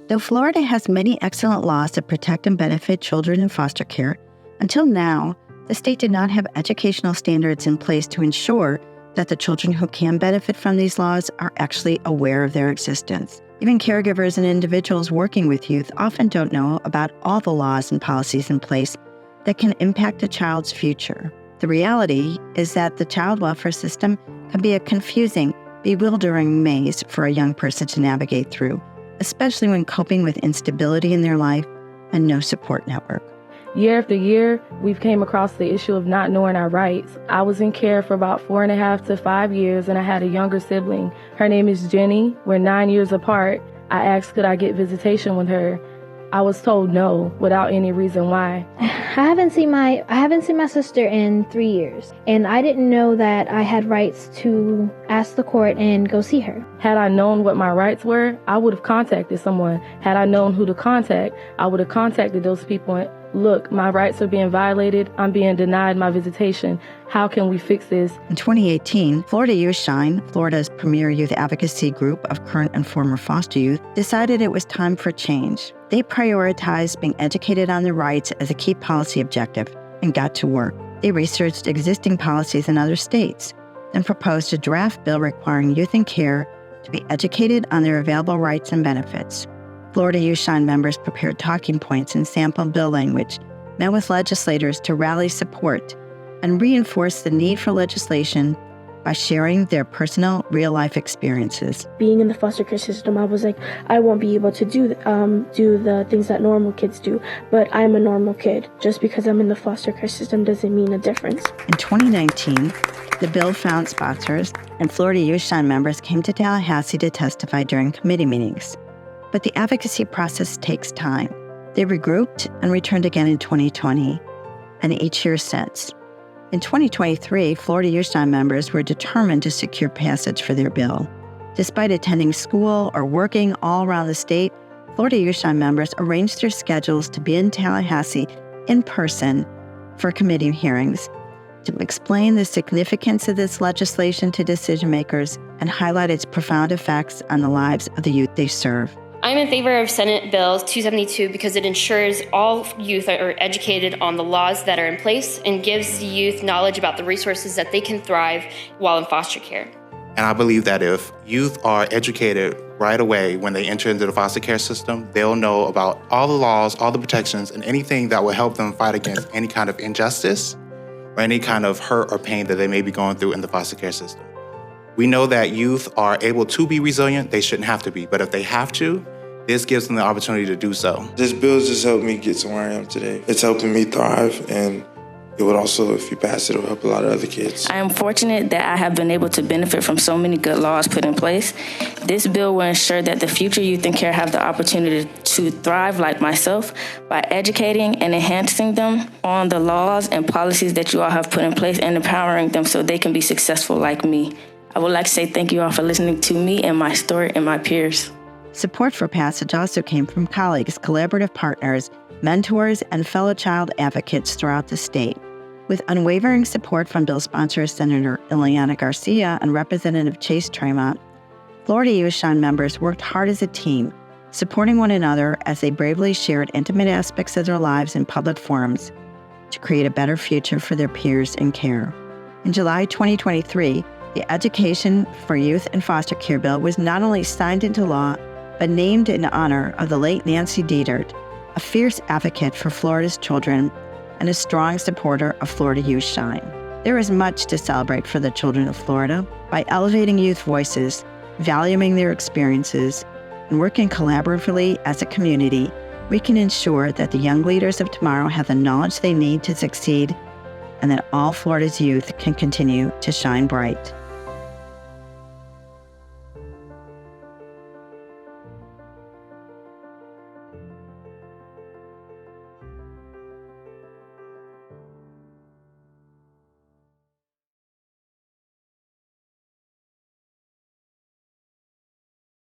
Though Florida has many excellent laws that protect and benefit children in foster care, until now, the state did not have educational standards in place to ensure that the children who can benefit from these laws are actually aware of their existence. Even caregivers and individuals working with youth often don't know about all the laws and policies in place that can impact a child's future. The reality is that the child welfare system can be a confusing, bewildering maze for a young person to navigate through, especially when coping with instability in their life and no support network. Year after year, we've came across the issue of not knowing our rights. I was in care for about 4.5 to 5 years, and I had a younger sibling. Her name is Jenny. We're 9 years apart. I asked, could I get visitation with her? I was told no, without any reason why. I haven't seen my sister in 3 years, and I didn't know that I had rights to ask the court and go see her. Had I known what my rights were, I would have contacted someone. Had I known who to contact, I would have contacted those people and, look, my rights are being violated. I'm being denied my visitation. How can we fix this? In 2018, Florida Youth Shine, Florida's premier youth advocacy group of current and former foster youth, decided it was time for change. They prioritized being educated on their rights as a key policy objective and got to work. They researched existing policies in other states, then proposed a draft bill requiring youth in care to be educated on their available rights and benefits. Florida Youth Shine members prepared talking points and sample bill language, met with legislators to rally support, and reinforce the need for legislation by sharing their personal, real-life experiences. Being in the foster care system, I was like, I won't be able to do the things that normal kids do, but I'm a normal kid. Just because I'm in the foster care system doesn't mean a difference. In 2019, the bill found sponsors, and Florida Youth Shine members came to Tallahassee to testify during committee meetings. But the advocacy process takes time. They regrouped and returned again in 2020, and each year since. In 2023, Florida Youth Shine members were determined to secure passage for their bill. Despite attending school or working all around the state, Florida Youth Shine members arranged their schedules to be in Tallahassee in person for committee hearings to explain the significance of this legislation to decision makers and highlight its profound effects on the lives of the youth they serve. I'm in favor of Senate Bill 272 because it ensures all youth are educated on the laws that are in place and gives the youth knowledge about the resources that they can thrive while in foster care. And I believe that if youth are educated right away when they enter into the foster care system, they'll know about all the laws, all the protections, and anything that will help them fight against any kind of injustice or any kind of hurt or pain that they may be going through in the foster care system. We know that youth are able to be resilient. They shouldn't have to be, but if they have to, this gives them the opportunity to do so. This bill just helped me get to where I am today. It's helping me thrive, and it would also, if you pass it, it'll help a lot of other kids. I am fortunate that I have been able to benefit from so many good laws put in place. This bill will ensure that the future youth in care have the opportunity to thrive like myself by educating and enhancing them on the laws and policies that you all have put in place and empowering them so they can be successful like me. I would like to say thank you all for listening to me and my story and my peers. Support for passage also came from colleagues, collaborative partners, mentors, and fellow child advocates throughout the state. With unwavering support from bill sponsors Senator Ileana Garcia and Representative Chase Tremont, Florida Youth Shine members worked hard as a team, supporting one another as they bravely shared intimate aspects of their lives in public forums to create a better future for their peers in care. In July 2023, the Education for Youth in Foster Care bill was not only signed into law, but named in honor of the late Nancy Dietert, a fierce advocate for Florida's children and a strong supporter of Florida Youth Shine. There is much to celebrate for the children of Florida. By elevating youth voices, valuing their experiences, and working collaboratively as a community, we can ensure that the young leaders of tomorrow have the knowledge they need to succeed and that all Florida's youth can continue to shine bright.